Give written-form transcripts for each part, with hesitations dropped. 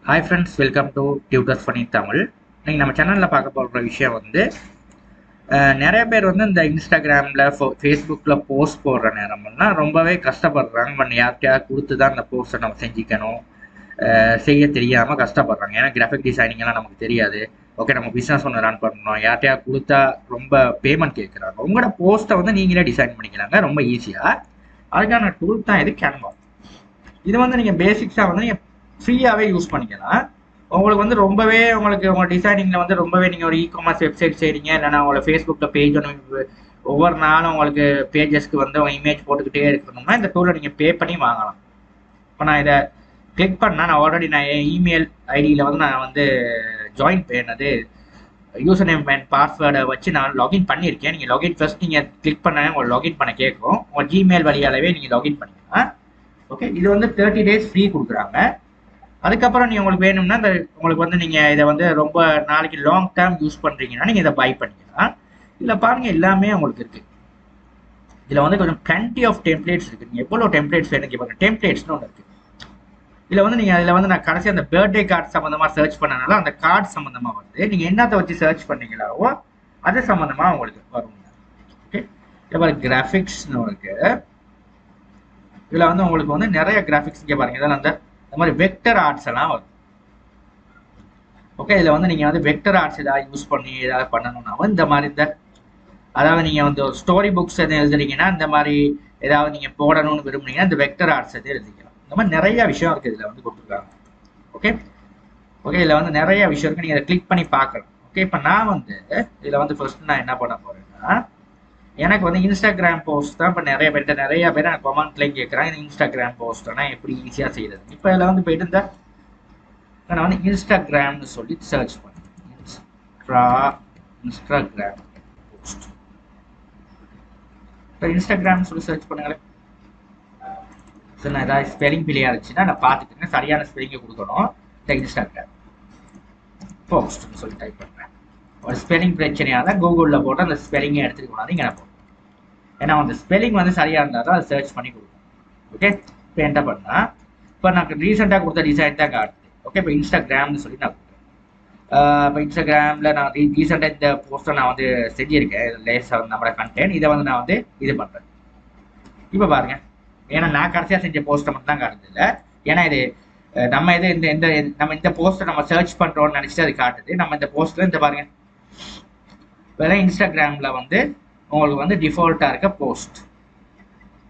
Hi friends, welcome to Tutors Funny Tamil. இன்னைக்கு நம்ம சேனல்ல பார்க்க போற விஷயம் வந்து நிறைய பேர் வந்து இந்த இன்ஸ்டாகிராம்ல ஃபேஸ்புக்ல போஸ்ட் போடுற நேரம்லாம் ரொம்பவே கஷ்டப்படுறாங்க. பட் யார்கிட்டயாவது கொடுத்து தான் அந்த போஸ்ட்டை நம்ம செஞ்சுக்கணும், செய்ய தெரியாம கஷ்டப்படுறாங்க. ஏன்னா கிராஃபிக் டிசைனிங் எல்லாம் நமக்கு தெரியாது. ஓகே, நம்ம பிசினஸ் ஒன்று ரன் பண்ணணும், யார்கிட்டயாவது கொடுத்தா ரொம்ப பேமெண்ட் கேட்குறாங்க. உங்களோட போஸ்ட்டை வந்து நீங்களே டிசைன் பண்ணிக்கலாங்க ரொம்ப ஈஸியா. அதுக்கான டூல் தான் இது கேன்வா. இது வந்து நீங்க பேசிக்ஸா வந்து நீங்க ஃப்ரீயாவே யூஸ் பண்ணிக்கலாம். உங்களுக்கு வந்து ரொம்பவே உங்க டிசைனிங்ல வந்து ரொம்பவே நீங்க ஒரு இ-காமர்ஸ் வெப்சைட் செய்றீங்க, இல்லைன்னா உங்களோட ஃபேஸ்புக்ல பேஜ் ஒன்று ஒவ்வொரு நாளும் உங்களுக்கு பேஜஸ்க்கு வந்து உங்க இமேஜ் போட்டுக்கிட்டே இருக்கணும்னா இந்த டூலை நீங்க பே பண்ணி வாங்கலாம். இப்போ நான் இதை கிளிக் பண்ணா நான் ஆல்ரெடி நான் என் இமெயில் ஐடியில் வந்து நான் வந்து ஜாயின் பண்ணது யூசர் நேம் அண்ட் பாஸ்வேர்டை வச்சு நான் லாகின் பண்ணியிருக்கேன். நீங்கள் லாகின் ஃபர்ஸ்ட் நீங்கள் கிளிக் பண்ண உங்களுக்கு லாகின் பண்ண கேட்கும். உங்கள் ஜிமெயில் வழியாலவே நீங்கள் லாகின் பண்ணிக்கலாம். ஓகே, இது வந்து 30 days ஃப்ரீ கொடுக்குறாங்க. அதுக்கப்புறம் நீங்கள் உங்களுக்கு வேணும்னா இந்த உங்களுக்கு வந்து நீங்கள் இதை வந்து ரொம்ப நாளைக்கு லாங் டேர்ம் யூஸ் பண்ணுறீங்கன்னா நீங்கள் இதை பை பண்ணிக்கலாம். இதில் பாருங்கள் எல்லாமே உங்களுக்கு இருக்குது. இதில் வந்து கொஞ்சம் பிளண்டி ஆஃப் டெம்ப்ளேட்ஸ் இருக்குது. நீங்கள் எவ்வளோ டெம்ப்ளேட்ஸ் வேணும் கேட்பாங்க. டெம்ப்ளேட்ஸ்னு ஒன்று இருக்குது. இதில் வந்து நீங்கள் அதில் வந்து நான் கடைசி அந்த பர்த்டே கார்டு சம்மந்தமாக சர்ச் பண்ணனால அந்த கார்டு சம்மந்தமாக வந்து நீங்கள் என்னத்தை வச்சு சர்ச் பண்ணீங்களாவோ அது சம்மந்தமாக உங்களுக்கு வரும். ஓகே, இதில் கிராஃபிக்ஸ்னு இருக்குது. இதில் வந்து உங்களுக்கு வந்து நிறைய கிராஃபிக்ஸ் இங்கே பாருங்க. இதெல்லாம் இந்த மாதிரி வெக்டர் ஆர்ட்ஸ் எல்லாம் வரும். ஓகே, இதில் வந்து நீங்கள் வந்து வெக்டர் ஆர்ட்ஸ் ஏதாவது யூஸ் பண்ணி ஏதாவது பண்ணணும்னாவும் இந்த மாதிரி அதாவது நீங்கள் வந்து ஒரு ஸ்டோரி புக்ஸ் எதுவும் எழுதுறீங்கன்னா இந்த மாதிரி ஏதாவது நீங்கள் போடணும்னு விரும்புனீங்கன்னா இந்த வெக்டர் ஆர்ட்ஸ் எதுவும் எழுதிக்கலாம். இந்த மாதிரி நிறைய விஷயம் இருக்குது இதில் வந்து கொடுத்துருக்காங்க. ஓகே ஓகே, இதில் வந்து நிறைய விஷயம் இருக்குது. நீங்கள் இதை கிளிக் பண்ணி பார்க்கலாம். ஓகே, இப்போ நான் வந்து இதில் வந்து ஃபர்ஸ்ட் நான் என்ன பண்ண போறேன்னா எனக்கு வந்து இன்ஸ்டாகிராம் போஸ்ட் தான் இப்போ நிறைய பேர் எனக்கு கமெண்ட்லையும் கேட்குறாங்க இன்ஸ்டாகிராம் போஸ்ட்னா எப்படி ஈஸியாக செய்யறது. இப்போ இதில் வந்து போயிட்டு நான் வந்து இன்ஸ்டாகிராம்னு சொல்லி சர்ச் பண்ணேன். Instagram post. இப்போ இன்ஸ்டாகிராம்னு சொல்லி சர்ச் பண்ணுங்களேன். சரி, நான் ஏதாவது ஸ்பெல்லிங் பிள்ளையா இருந்துச்சுன்னா நான் பார்த்துக்கிறேன். சரியான ஸ்பெல்லிங்கை கொடுக்கணும். இந்த இன்ஸ்டாகிராம் போஸ்ட்னு சொல்லி டைப் பண்ணுறேன். ஒரு ஸ்பெல்லிங் பிரச்சனையாக தான் கூகுளில் போட்டு அந்த ஸ்பெல்லிங்கை எடுத்துகிட்டு போனாலும் இங்கே நான் போடுறேன். ஏன்னா அந்த ஸ்பெல்லிங் வந்து சரியாக இருந்தால் தான் அதை சர்ச் பண்ணி கொடுக்கும். ஓகே, இப்போ என்ன பண்ணால் இப்போ நான் ரீசெண்டாக கொடுத்த டிசைன் தான் காட்டுது. ஓகே, இப்போ இன்ஸ்டாகிராம்னு சொல்லி நான் கொடுத்தேன். இப்போ இன்ஸ்டாகிராமில் நான் ரீசெண்டாக இந்த போஸ்ட்டை நான் வந்து செஞ்சுருக்கேன். லேஸாக நம்மளோட கண்டென்ட் இதை வந்து நான் வந்து இது பண்ணுறேன். இப்போ பாருங்க, ஏன்னா நான் கடைசியாக செஞ்ச போஸ்ட்டை மட்டும் தான் காட்டுது இல்லை. ஏன்னா இது நம்ம இது நம்ம இந்த போஸ்ட்டை நம்ம சர்ச் பண்ணுறோம்னு நினச்சிட்டு அது காட்டுது. நம்ம இந்த போஸ்ட்டில் இந்த பாருங்க வேற இன்ஸ்டாகிராமில் வந்து உங்களுக்கு வந்து டிஃபால்ட்டாக இருக்க போஸ்ட்.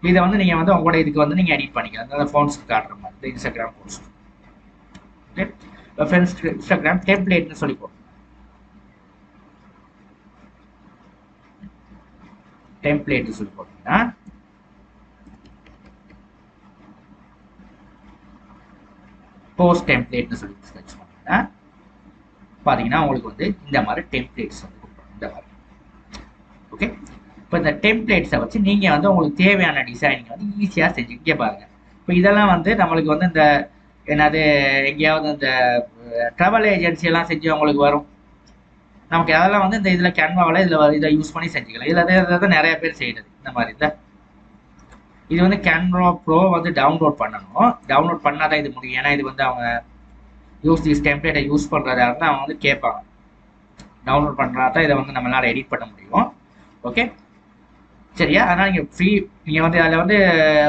இதை வந்து நீங்கள் வந்து உங்களோட இதுக்கு வந்து நீங்கள் எடிட் பண்ணிக்கலாம். அந்த ஃபோன்ஸ்க்கு காட்டுற மாதிரி இந்த Instagram post. Okay, friends Instagram டெம்ப்ளேட்னு சொல்லி போடுறோம். டெம்ப்ளேட்னு சொல்லி போட்டீங்கன்னா போஸ்ட் டெம்ப்ளேட்னு சொல்லி சர்ச் பண்ணீங்கன்னா பார்த்தீங்கன்னா உங்களுக்கு வந்து இந்த மாதிரி டெம்ப்ளேட்ஸ் வந்து கொடுப்போம். இந்த மாதிரி ஓகே, இப்போ இந்த டெம்ப்ளேட்ஸை வச்சு நீங்கள் வந்து உங்களுக்கு தேவையான டிசைனிங் வந்து ஈஸியாக செஞ்சுக்கிட்டே பாருங்கள். இப்போ இதெல்லாம் வந்து நம்மளுக்கு வந்து இந்த என்னது எங்கேயாவது இந்த ட்ராவல் ஏஜென்சி எல்லாம் செஞ்சு உங்களுக்கு வரும். நமக்கு அதெல்லாம் வந்து இந்த இதில் கேன்வாவில் இதை யூஸ் பண்ணி செஞ்சுக்கலாம். இதில் நிறைய பேர் செய்கிறது இந்த மாதிரி தான். இது வந்து கேன்வா ப்ரோ வந்து டவுன்லோட் பண்ணணும். டவுன்லோட் பண்ணால் தான் இது முடியும். ஏன்னா இது வந்து அவங்க திஸ் டெம்ப்ளேட்டை யூஸ் பண்ணுறதா இருந்தால் அவங்க வந்து கேட்பாங்க. டவுன்லோட் பண்ணுறதா தான் இதை வந்து நம்மளால் எடிட் பண்ண முடியும். ஓகே சரியா, அதனால் நீங்கள் வந்து அதில் வந்து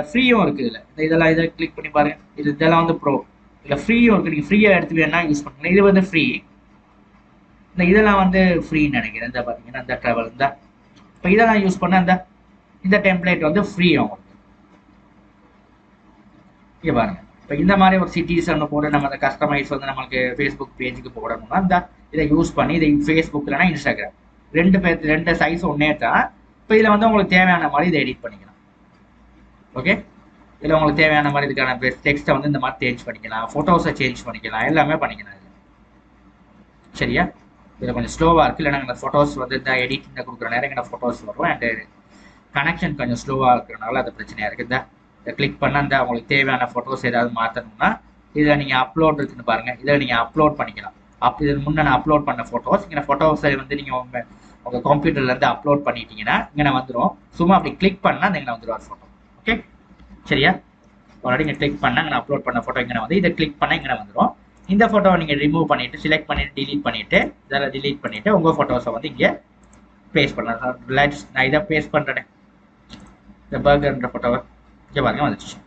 ஃப்ரீயும் இருக்குது. இதெல்லாம் இதை கிளிக் பண்ணி பாருங்கள். இதெல்லாம் வந்து ப்ரோ இதில் ஃப்ரீயும் இருக்குது. நீங்கள் ஃப்ரீயாக எடுத்து வேணா யூஸ் பண்ணுங்க. இது வந்து ஃப்ரீ. இதெல்லாம் வந்து ஃப்ரீன்னு நினைக்கிறேன். இந்த பார்த்தீங்கன்னா இந்த ட்ராவல் இப்போ இதெல்லாம் யூஸ் பண்ண இந்த டெம்ப்ளேட் வந்து ஃப்ரீ அவங்களுக்கு. இங்கே பாருங்க, இப்போ இந்த மாதிரி ஒரு சிட்டிஸ் ஒன்று போட்டு நம்ம அந்த கஸ்டமைஸ் வந்து நம்மளுக்கு ஃபேஸ்புக் பேஜுக்கு போடணும்னா இதை யூஸ் பண்ணி இதை ஃபேஸ்புக் இல்லைனா இன்ஸ்டாகிராம் ரெண்டு சைஸ் ஒன்றே தான். இப்போ இதில் வந்து உங்களுக்கு தேவையான மாதிரி இதை எடிட் பண்ணிக்கலாம். ஓகே, இதில் உங்களுக்கு தேவையான மாதிரி இதுக்கான டெக்ஸ்ட்டை வந்து இந்த மாதிரி சேஞ்ச் பண்ணிக்கலாம், ஃபோட்டோஸை சேஞ்ச் பண்ணிக்கலாம், எல்லாமே பண்ணிக்கலாம் இது. சரியா, இதில் கொஞ்சம் ஸ்லோவாக இருக்குது. இல்லைனா இந்த ஃபோட்டோஸ் வந்து இந்த எடிட்டிங்கில் கொடுக்குற நேரம் எங்கள் ஃபோட்டோஸ் வரும். அண்டு கனெக்ஷன் கொஞ்சம் ஸ்லோவாக இருக்கிறனால அது பிரச்சனையாக இருக்குது. இதை கிளிக் பண்ணால் உங்களுக்கு தேவையான ஃபோட்டோஸ் ஏதாவது மாற்றணும்னா இதில் நீங்கள் அப்லோட் இருக்குன்னு பாருங்கள். இதில் நீங்கள் அப்லோட் பண்ணிக்கலாம். இது முன்னே நான் அப்லோட் பண்ண ஃபோட்டோஸ் இங்கே ஃபோட்டோஸை வந்து நீங்கள் உங்கள் கம்ப்யூட்டர்லேருந்து அப்லோட் பண்ணிட்டீங்கன்னா இங்கே வந்துடும். சும்மா அப்படி கிளிக் பண்ணால் இங்கே வந்துடும் ஒரு ஃபோட்டோ. ஓகே சரியா, ஆல்ரெடி இங்கே கிளிக் பண்ணால் இங்கே அப்லோட் பண்ண ஃபோட்டோ இங்கே வந்து இதை கிளிக் பண்ணால் இங்கே வந்துடும். இந்த ஃபோட்டோவை நீங்கள் ரிமூவ் பண்ணிவிட்டு செலக்ட் பண்ணிவிட்டு டிலீட் பண்ணிவிட்டு இதெல்லாம் டிலீட் பண்ணிவிட்டு உங்கள் ஃபோட்டோஸை வந்து இங்கே பேஸ்ட் பண்ணலாம். நான் இதை பேஸ்ட் பண்ணுறேன். இந்த பர்கர்ன்ற ஃபோட்டோவை இங்கே பாருங்க வந்துச்சு.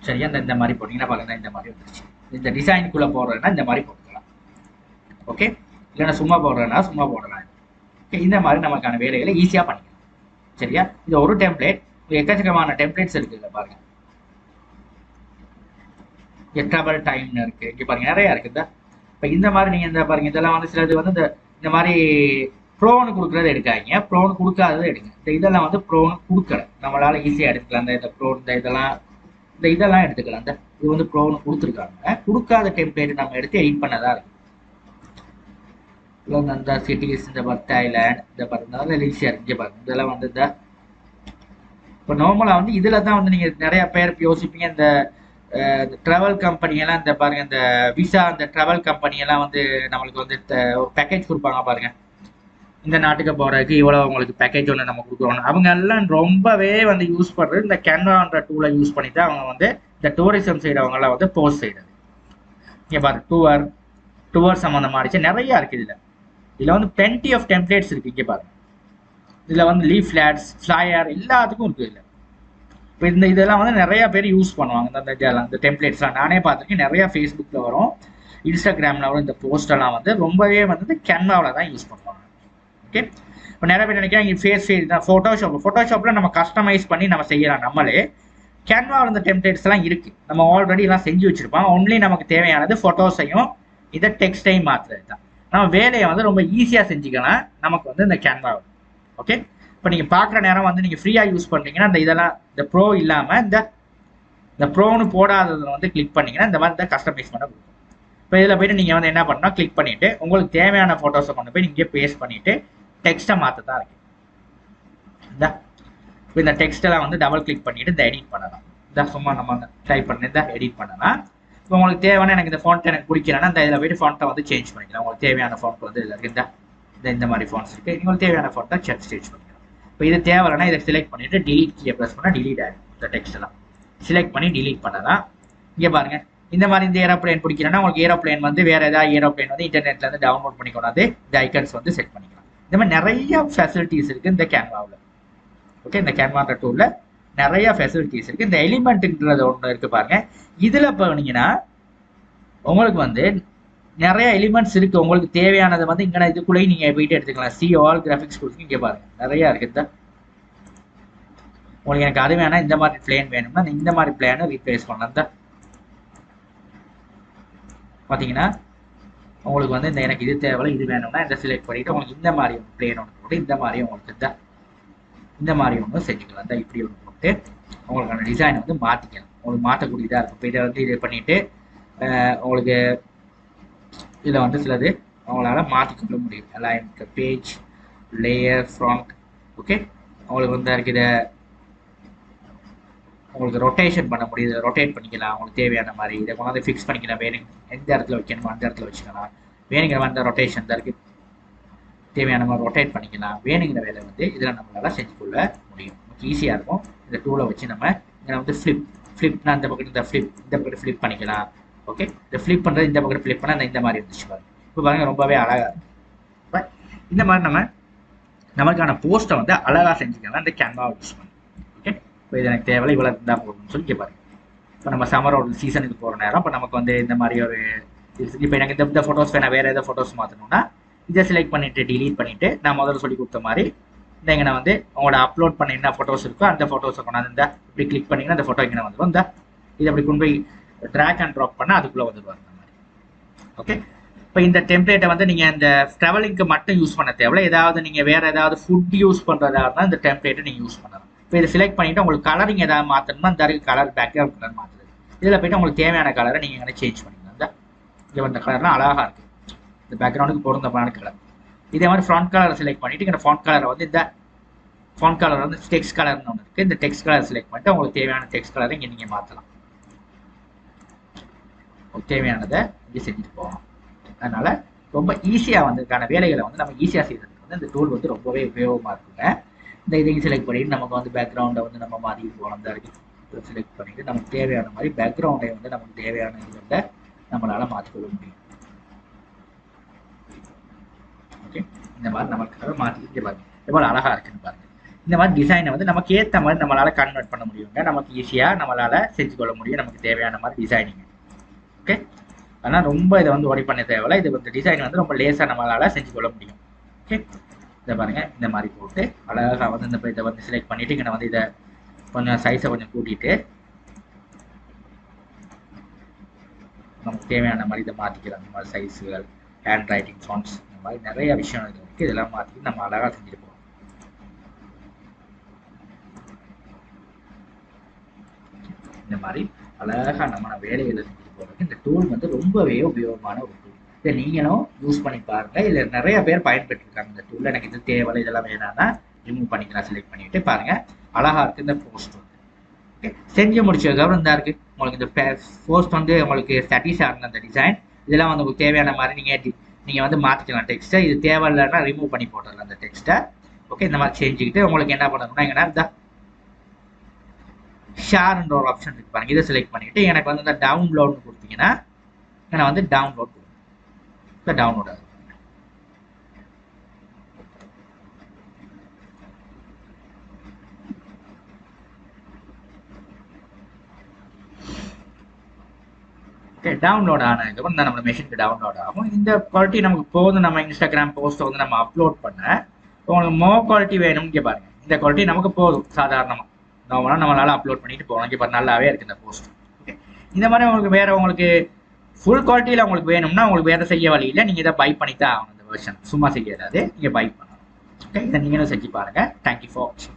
சரியா, இந்த மாதிரி போட்டிங்கன்னா பாருங்க இந்த மாதிரி வந்துருச்சு. இந்த டிசைனுக்குள்ளே போடுறதுன்னா இந்த மாதிரி போட்டுக்கலாம். ஓகே, இல்லைன்னா சும்மா போடுறதுனா சும்மா போடலாம். ஓகே, இந்த மாதிரி நமக்கான வேலைகளை ஈஸியாக பண்ணிக்கலாம். சரியா, இது ஒரு டெம்ப்ளேட். எக்கச்சக்கமான டெம்ப்ளேட்ஸ் இருக்குல்ல பாருங்க. ட்ராவல் டைம்னு இருக்கு, இங்கே பாருங்க நிறையா இருக்குதா. இப்போ இந்த மாதிரி நீங்கள் இந்த பாருங்க இதெல்லாம் வந்து சிலது வந்து இந்த மாதிரி ப்ரோன்னு கொடுக்குறது எடுக்காதீங்க, ப்ரோன்னு கொடுக்காதது எடுங்க. இதெல்லாம் வந்து ப்ரோன்னு கொடுக்கல, நம்மளால ஈஸியாக எடுத்துக்கலாம். இந்த ப்ரோ இதெல்லாம் எடுத்துக்கலாம். இது வந்து ப்ரோன்னு கொடுத்துருக்காங்க. கொடுக்காத டெம்ப்ளேட் நம்ம எடுத்து எடிட் பண்ணதா இருக்கு. இந்த சிட்டிஸ், இந்த தாய்லாந்து, இந்த பாருங்க ஈஸியாக இருக்கு. இங்கே பாருங்க இதெல்லாம் வந்து இப்போ நார்மலாக வந்து இதில் தான் வந்து நீங்கள் நிறைய பேர் யோசிப்பீங்க. இந்த ட்ராவல் கம்பெனியெல்லாம் இந்த பாருங்க, இந்த விசா, இந்த ட்ராவல் கம்பெனியெல்லாம் வந்து நம்மளுக்கு வந்து ஒரு பேக்கேஜ் கொடுப்பாங்க பாருங்க. இந்த நாட்டுக்கு போகிறதுக்கு இவ்வளோ உங்களுக்கு பேக்கேஜ் ஒன்று நம்ம கொடுக்குறோம். அவங்க எல்லாம் ரொம்பவே வந்து யூஸ் பண்ணுறது இந்த கேன்வான்ற டூலை யூஸ் பண்ணி தான் அவங்க வந்து இந்த டூரிசம் சைடு அவங்கெல்லாம் வந்து போஸ்ட் செய்கிறது. இங்கே பாருங்க டூர் சம்மந்தமாகிடுச்சு நிறையா இருக்குது. இதில் வந்து plenty ஆஃப் டெம்ப்ளேட்ஸ் இருக்குது. இங்கே பாருங்க இதில் வந்து லீஃப் ஃபிளாட்ஸ், ஃப்ளையர் எல்லாத்துக்கும் இருக்குது. இல்லை இப்போ இதெல்லாம் வந்து நிறையா பேர் யூஸ் பண்ணுவாங்க. இந்த டெம்ப்ளேட்ஸ்லாம் நானே பார்த்துருக்கேன். நிறையா ஃபேஸ்புக்கில் வரும், இன்ஸ்டாகிராமில் வரும். இந்த போஸ்டெல்லாம் வந்து ரொம்பவே வந்து கேன்வாவில் தான் யூஸ் பண்ணுவாங்க. ஓகே, இப்போ நிறைய பேர் நினைக்கிறாங்க ஃபேஸ் தான் ஃபோட்டோஷாப்பில் நம்ம கஸ்டமைஸ் பண்ணி நம்ம செய்யலாம். நம்மளே கேன்வாவில் இந்த டெம்ப்ளேட்ஸ்லாம் இருக்குது, நம்ம ஆல்ரெடி எல்லாம் செஞ்சு வச்சுருப்போம். ஒன்லி நமக்கு தேவையானது ஃபோட்டோஸையும் இதை டெக்ஸ்டையும் மாற்றுறது தான். நம்ம வேலையை வந்து ரொம்ப ஈஸியாக செஞ்சுக்கலாம் நமக்கு வந்து இந்த கேன்வாவில். ஓகே, இப்போ நீங்கள் பார்க்குற நேரம் வந்து நீங்கள் ஃப்ரீயாக யூஸ் பண்ணுறீங்கன்னா இந்த ப்ரோ இல்லாமல் இந்த ப்ரோன்னு போடாததை வந்து கிளிக் பண்ணிங்கன்னா இந்த மாதிரி தான் கஸ்டமைஸ் பண்ண கொடுக்கும். இப்போ இதில் போய்ட்டு நீங்கள் வந்து என்ன பண்ணால் கிளிக் பண்ணிவிட்டு உங்களுக்கு தேவையான ஃபோட்டோஸை கொண்டு போய் நீங்கள் பேஸ்ட் பண்ணிவிட்டு டெக்ஸ்ட்டை மாற்ற தான் இருக்கு. இப்போ இந்த டெக்ஸ்ட்டெல்லாம் வந்து டபுள் கிளிக் பண்ணிவிட்டு இந்த எடிட் பண்ணலாம். சும்மா நம்ம டைப் பண்ணி தான் எடிட் பண்ணலாம். இப்போ உங்களுக்கு தேவையான எனக்கு இந்த ஃபாண்ட் எனக்கு பிடிக்கலன்னா இந்த இதில் போய்ட்டு ஃபாண்ட்டை வந்து சேஞ்ச் பண்ணிக்கலாம். உங்களுக்கு தேவையான ஃபாண்ட் வந்து இதில் இருக்குது. இந்த மாதிரி ஃபாண்ட்ஸ் இருக்குது. உங்களுக்கு தேவையான ஃபாண்ட்டை சேஞ்ச் பண்ணிக்கலாம். இப்போ இது தேவைன்னா இதை செலக்ட் பண்ணிவிட்டு டிலீட் கீயை ப்ரெஸ் பண்ணால் டிலீட் ஆகிடும். இந்த டெக்ஸ்ட்டெல்லாம் செலக்ட் பண்ணி டிலீட் பண்ணலாம். இங்கே பாருங்கள் இந்த மாதிரி இந்த ஏரோப்ளேன் பிடிக்கிறேன்னா உங்களுக்கு ஏரோப்ளேன் வந்து வேறு ஏதாவது ஏரோப்ளேன் வந்து இன்டர்நெட்லேருந்து டவுன்லோட் பண்ணி கொண்டாந்து இந்த ஐக்கன்ஸ் வந்து செட் பண்ணிக்கலாம். இந்த மாதிரி நிறைய ஃபெசிலிட்டிஸ் இருக்குது இந்த கேன்வாவில். ஓகே, இந்த கேன்வான்ற டூலில் நிறைய ஃபெசிலிட்டிஸ் இருக்குது. இந்த எலிமெண்ட்டுன்றது ஒன்று இருக்குது பாருங்கள். இதில் போனீங்கன்னா உங்களுக்கு வந்து நிறைய எலிமெண்ட்ஸ் இருக்குது. உங்களுக்கு தேவையானதை வந்து இங்கே இதுக்குள்ளேயும் நீங்கள் போயிட்டு எடுத்துக்கலாம். சி ஆல் கிராஃபிக்ஸ் கொடுத்து இங்கே பாருங்கள் நிறையா இருக்குது. உங்களுக்கு எனக்கு அது வேணால் இந்த மாதிரி பிளேன் வேணும்னா இந்த மாதிரி பிளேனை ரீப்ளேஸ் பண்ணலாம். பார்த்தீங்கன்னா உங்களுக்கு வந்து எனக்கு இது தேவையில்லை, இது வேணும்னா இந்த செலக்ட் பண்ணிவிட்டு உங்களுக்கு இந்த மாதிரி ஒன்று பிளேன் ஒன்று போட்டு இந்த மாதிரி உங்களுக்கு இந்த மாதிரி ஒன்று செஞ்சுக்கலாம். இப்படி ஒன்று போட்டு உங்களுக்கான டிசைனை வந்து மாற்றிக்கலாம். உங்களுக்கு மாற்றக்கூடியதாக இருக்கும். இப்போ இதை வந்து இது பண்ணிவிட்டு உங்களுக்கு இதில் வந்து சிலது அவங்களால மாற்றிக்கொள்ள முடியும். எல்லாம் பேஜ் லேயர் ஃப்ரண்ட். ஓகே, உங்களுக்கு வந்து இதை உங்களுக்கு ரொட்டேஷன் பண்ண முடியுது, ரொட்டேட் பண்ணிக்கலாம். உங்களுக்கு தேவையான மாதிரி இதை கொண்டாந்து ஃபிக்ஸ் பண்ணிக்கலாம். வேணுங்க எந்த இடத்துல வைக்கணுமோ அந்த இடத்துல வச்சுக்கலாம். வேணுங்கிற மாதிரி இந்த ரொட்டேஷன் தான் இருக்குது, தேவையான மாதிரி ரொட்டேட் பண்ணிக்கலாம். வேணுங்கிற வேலை வந்து இதில் நம்மளால செஞ்சுக்கொள்ள முடியும். ஈஸியாக இருக்கும். இந்த டூலை வச்சு நம்ம இதில் வந்து ஃப்ளிப்னா இந்த பக்கத்து இந்த பக்கத்து ஃப்ளிப் பண்ணிக்கலாம். ஓகே, இந்த ஃப்ளிப் பண்ணுறது இந்த பக்கத்து ஃப்ளிப் பண்ணால் இந்த மாதிரி இருந்துச்சு பாருங்க. இப்போ பாருங்கள் ரொம்பவே அழகாக இருக்கும். பட் இந்த மாதிரி நமக்கான போஸ்ட்டை வந்து அழகாக செஞ்சுக்கலாம் இந்த கேன்வாவை யூஸ் பண்ணி. ஓகே, இப்போ இது எனக்கு தேவையில்லை இவ்வளோ இருந்தால் போகணும்னு சொல்லி பாருங்க. இப்போ நம்ம சம்மரோட சீசனுக்கு போகிற நேரம் இப்போ நமக்கு வந்து இந்த மாதிரி ஒரு இப்போ எனக்கு இந்த ஃபோட்டோஸ் வேணா வேறு ஏதாவது ஃபோட்டோஸ் மாற்றணும்னா இதை செலக்ட் பண்ணிவிட்டு டிலீட் பண்ணிவிட்டு நான் முதல்ல சொல்லி கொடுத்த மாதிரி இங்கே நான் வந்து உங்களோட அப்லோட் பண்ண என்ன ஃபோட்டோஸ் இருக்கோ அந்த ஃபோட்டோஸை கொண்டாந்து இப்படி கிளிக் பண்ணிங்கன்னா அந்த ஃபோட்டோ இங்கே வந்துடும். இதை அப்படி கொண்டு போய் ட்ராக் அண்ட் ட்ராப் பண்ணால் அதுக்குள்ளே வந்துடுவார் இந்த மாதிரி. ஓகே, இப்போ இந்த டெம்ப்ளேட்டை வந்து நீங்கள் இந்த ட்ராவலிங்க்கு மட்டும் யூஸ் பண்ண தேவையில்ல. ஏதாவது நீங்கள் வேறு ஏதாவது ஃபுட் யூஸ் பண்ணுறதா இருந்தால் இந்த டெம்ப்ளேட்டை நீங்கள் யூஸ் பண்ணலாம். இப்போ இதை செலக்ட் பண்ணிவிட்டு உங்களுக்கு கலரிங் ஏதாவது மாற்றணும்னா இந்த கலர் பேக்ரவுண்ட் கலர் மாற்றுறது. இதில் போய்ட்டு உங்களுக்கு தேவையான கலரை நீங்கள் எங்கே சேஞ்ச் பண்ணிக்கலாம். இங்கே வந்த கலர்லாம் அழகாக இருக்குது, இந்த பேக்ரவுண்டுக்கு பொருந்தமான கலர். இதே மாதிரி ஃப்ரண்ட் கலரை செலக்ட் பண்ணிவிட்டு இந்த ஃபாண்ட் கலரை வந்து இந்த ஃபாண்ட் கலர் வந்து டெக்ஸ்ட் கலர்னு ஒன்று இருக்குது. இந்த டெக்ஸ்ட் கலர் செலக்ட் பண்ணிட்டு உங்களுக்கு தேவையான டெக்ஸ்ட் கலரை இங்கே நீங்கள் மாற்றலாம். தேவையானதை இங்கே செஞ்சுட்டு போகலாம். அதனால் ரொம்ப ஈஸியாக வந்ததுக்கான வேலைகளை வந்து நம்ம ஈஸியாக செய்யறதுக்கு வந்து இந்த டூல் வந்து ரொம்பவே உபயோகமாக இருக்குங்க. இந்த இதையும் செலக்ட் பண்ணிட்டு நமக்கு வந்து பேக்ரவுண்டை வந்து நம்ம மாற்றிட்டு போகலாம் தான் இருக்குது. செலக்ட் பண்ணிட்டு நமக்கு தேவையான மாதிரி பேக்ரவுண்டை வந்து நமக்கு தேவையான இதில் நம்மளால மாற்றிக்கொள்ள முடியும். ஓகே, இந்த மாதிரி நமக்காக மாற்றிக்கிட்டே பாருங்க எவ்வளோ அழகா இருக்குன்னு பாருங்க. இந்த மாதிரி டிசைனை வந்து நமக்கு ஏற்ற மாதிரி நம்மளால கன்வெர்ட் பண்ண முடியுங்க. நமக்கு ஈஸியாக நம்மளால செஞ்சு கொள்ள முடியும் நமக்கு தேவையான மாதிரி டிசைனிங். ஓகே, ஆனால் ரொம்ப இதை வந்து ஒடி பண்ண தேவையில்ல. இது வந்து டிசைன் வந்து ரொம்ப லேசாக நம்மளால செஞ்சு கொள்ள முடியும். ஓகே, இதை பாருங்க இந்த மாதிரி போட்டு அழகாக வந்து இந்த இதை வந்து செலக்ட் பண்ணிட்டு இங்கே வந்து இதை கொஞ்சம் சைஸை கொஞ்சம் கூட்டிட்டு நமக்கு தேவையான மாதிரி இதை மாற்றிக்கலாம். இந்த மாதிரி சைஸுகள், ஹேண்ட் ரைட்டிங் ஃபாண்ட்ஸ், இந்த மாதிரி நிறைய விஷயம் இது இருக்குது. இதெல்லாம் மாற்றிட்டு நம்ம அழகாக செஞ்சுட்டு போகிறோம். இந்த மாதிரி அழகாக நம்ம வேலைகளை செஞ்சுட்டு போகிறதுக்கு இந்த டூல் வந்து ரொம்பவே உபயோகமான ஒரு டூல். இதை நீங்களும் யூஸ் பண்ணி பாருங்க. இதில் நிறைய பேர் பயன்பெற்றிருக்காங்க இந்த டூல். எனக்கு இது தேவை இதெல்லாம் வேணாம்னா ரிமூவ் பண்ணிக்கலாம். செலக்ட் பண்ணிட்டு பாருங்க அழகா இருக்கு இந்த போஸ்ட் வந்து. ஓகே, செஞ்சு முடிச்சதுக்கப்புறம் இந்த இருக்கு உங்களுக்கு இந்த போஸ்ட் வந்து உங்களுக்கு சாட்டிஸ்ஃபை ஆகுங்க அந்த டிசைன். இதெல்லாம் வந்து உங்களுக்கு தேவையான மாதிரி நீங்கள் வந்து மாற்றிக்கலாம் டெக்ஸ்ட்டை. இது தேவையில்லைன்னா ரிமூவ் பண்ணி போட்டுடலாம் அந்த டெக்ஸ்ட்டை. ஓகே, இந்த மாதிரி செஞ்சுக்கிட்டு உங்களுக்கு என்ன பண்ணணும்னா இங்கன்னா இந்த ஷேர்ன்ற ஒரு ஆப்ஷன் இருக்கு பாருங்க. இதை செலக்ட் பண்ணிட்டு எனக்கு வந்து இந்த டவுன்லோட்னு கொடுத்தீங்கன்னா நான் வந்து டவுன்லோட் கொடுப்பேன். டவுன்லோட் ஆகும். ஓகே, டவுன்லோட் ஆனதுக்கப்புறம் தான் நம்ம மெஷினுக்கு டவுன்லோட் ஆகும். இந்த குவாலிட்டி நமக்கு போதும். நம்ம இன்ஸ்டாகிராம் போஸ்ட்டை வந்து நம்ம அப்லோட் பண்ண உங்களுக்கு மோ குவாலிட்டி வேணும்னு பாருங்க. இந்த குவாலிட்டி நமக்கு போதும். சாதாரணமாக நார்மலாக நம்மளால அப்லோட் பண்ணிட்டு போகலாம். இப்போ நல்லாவே இருக்குது இந்த போஸ்ட். ஓகே, இந்த மாதிரி உங்களுக்கு வேற உங்களுக்கு ஃபுல் குவாலிட்டியில் உங்களுக்கு வேணும்னா உங்களுக்கு வேறு செய்ய வழி இல்லை. நீங்கள் இதை பை பண்ணி தான் ஆகணும். இந்த வெர்ஷன் சும்மா செய்யாது, நீங்கள் பை பண்ணணும். ஓகே, இதை நீங்களும் செஞ்சு பாருங்கள். தேங்க்யூ ஃபார் வாட்சிங்.